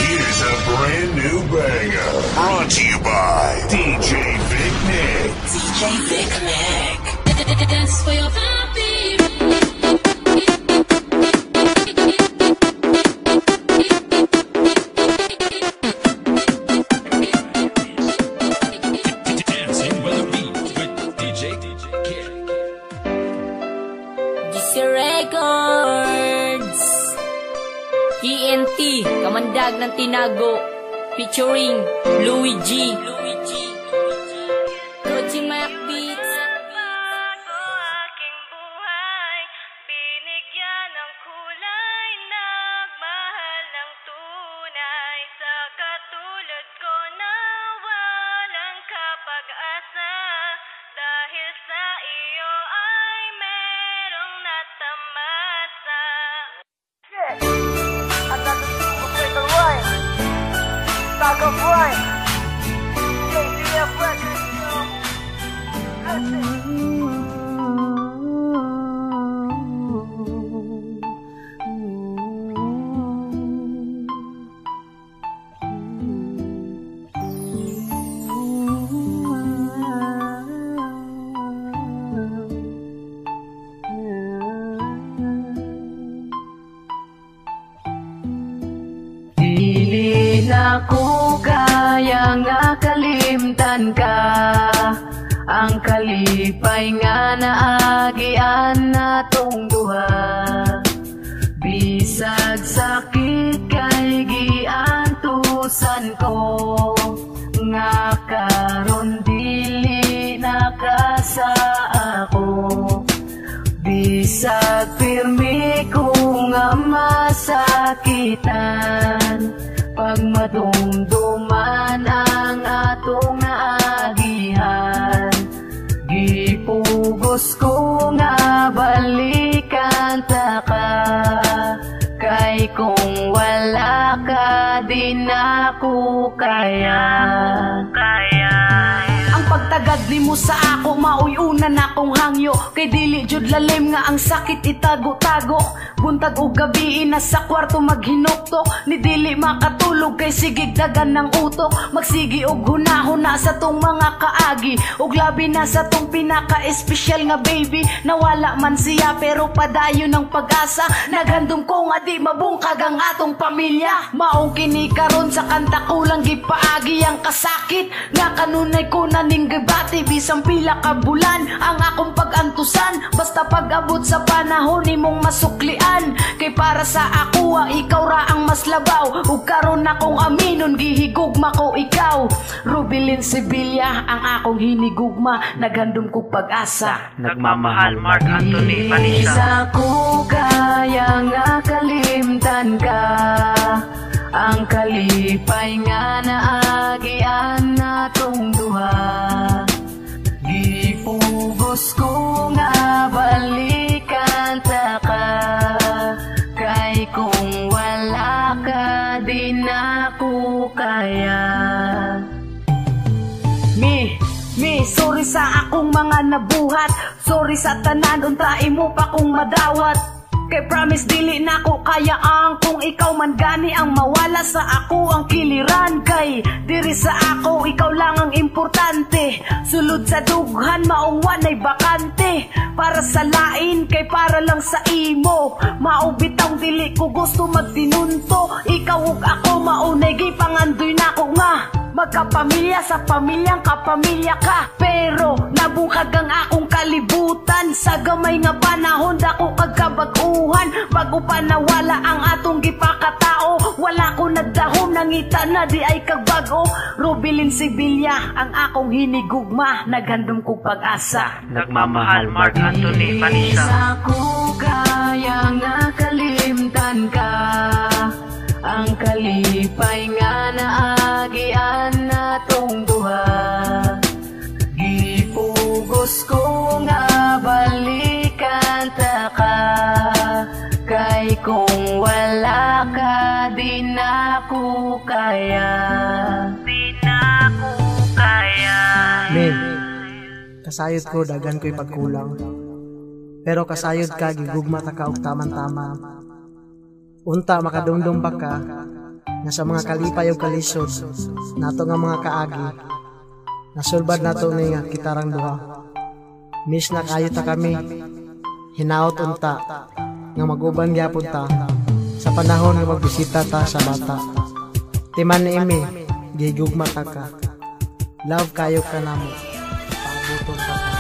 Here's a brand new banger brought to you by DJ Vic Nick. DJ Vic Nick. Dance for your happy. Dancing with the beat with DJ Kid. DC Records. TNT, Kamandag ng Tinago, featuring Louis G. Koji Mac Beats. Aking buhay, binigyan ng kulay, nagmahal ng tunay. Sa katulad ko na walang kapag-asa, dahil sa iyo ay merong natamasa. At natutunan ko ito ay Tago Boy KCF Records. Dili na ko kaya nga kalimtan ka, ang kalipay nga naagian na tong duha. Bisag sakit kay giantusan ko, nga karon dili na ka sa ako. Bisag pirmi ko nga masakitan, pag madumduman ang atong naagihan. Gipugos ko nga balikan ta ka, kay kung wala ka din ako kaya. Ang pagtagad nimo sa ako, maoy una na kong hangyo. Kay dili jud lalim nga ang sakit itago-tago. Buntag o gabi na sa kwarto maghinuktok, ni dili makatulog kay sigig dagan ng utok. Magsigi og hunahuna sa tong mga kaagi, og labi na sa tong pinaka-espesyal nga baby. Nawala man siya pero padayon ng pag-asa. Naghandom ko nga di mabungkag ang atong pamilya. Maong kini karon sa kanta ko lang gipaagi ang kasakit, nga kanunay ko na ning gibati. Bisang pila ka bulan ang akong pag-antusan, basta pag-abot sa panahon imong masuklian. Kay para sa ako ikaw ra ang mas labaw, ug karon akong aminon gihigugma ko ikaw. Rubilin Sevilla ang akong hinigugma, naghandom ko pag-asa. Nagmamahal Mark Anthony Vanessa. Isa ko kaya nga kalimtan ka, ang kalipay nga naagian na tong duha. Gipugos ko nga balikan ta ka, kay kung wala ka din ako kaya. Sorry sa akong mga nabuhat, sorry sa tanan unta imo pa kong madawat. Kay promise dili na ko kaya ang kung ikaw man gani ang mawala sa ako ang kiliran. Kay diri sa ako ikaw lang ang importante, sulod sa dughan maong wanay bakante. Para sa lain kay para lang sa imo, maubitang dili ko gusto magtinunto. Ikaw ug ako maunay gipangandoy na ko nga magkapamilya sa pamilyang kapamilya ka. Pero nabungkag ang akong kalibutan, sa gamay nga panahon dako kagkabag-uhan. Bago pa nawala ang atong gipakatao, wala ko nagdahom, nangita na di ay kagbago. Rubilin Sevilla ang akong hinigugma, naghandom ko pag-asa. Nagmamahal Mark Anthony Vanessa. Isa ko kaya nga kalimtan ka, ang kalipay nga naagian na tong duha. Gipugos ko nga balikan ta ka, kay kung wala ka din ako kaya. Kasayod ko dagan ko'y pagkulang, pero kasayod ka gigugma ta ka og taman-tama. Unta makadumdum pa ka nga sa mga kalipay o kalisod nato nga mga kaagi nasulbad nato ni nga kitarang duha. Miss na kayo ta kami, hinaot unta nga maguban gyapon ta sa panahon nga magbisita ta sa bata. Timan ni Imi, gigugma ta ka. Love kayo ka namo. Pangbuton ka.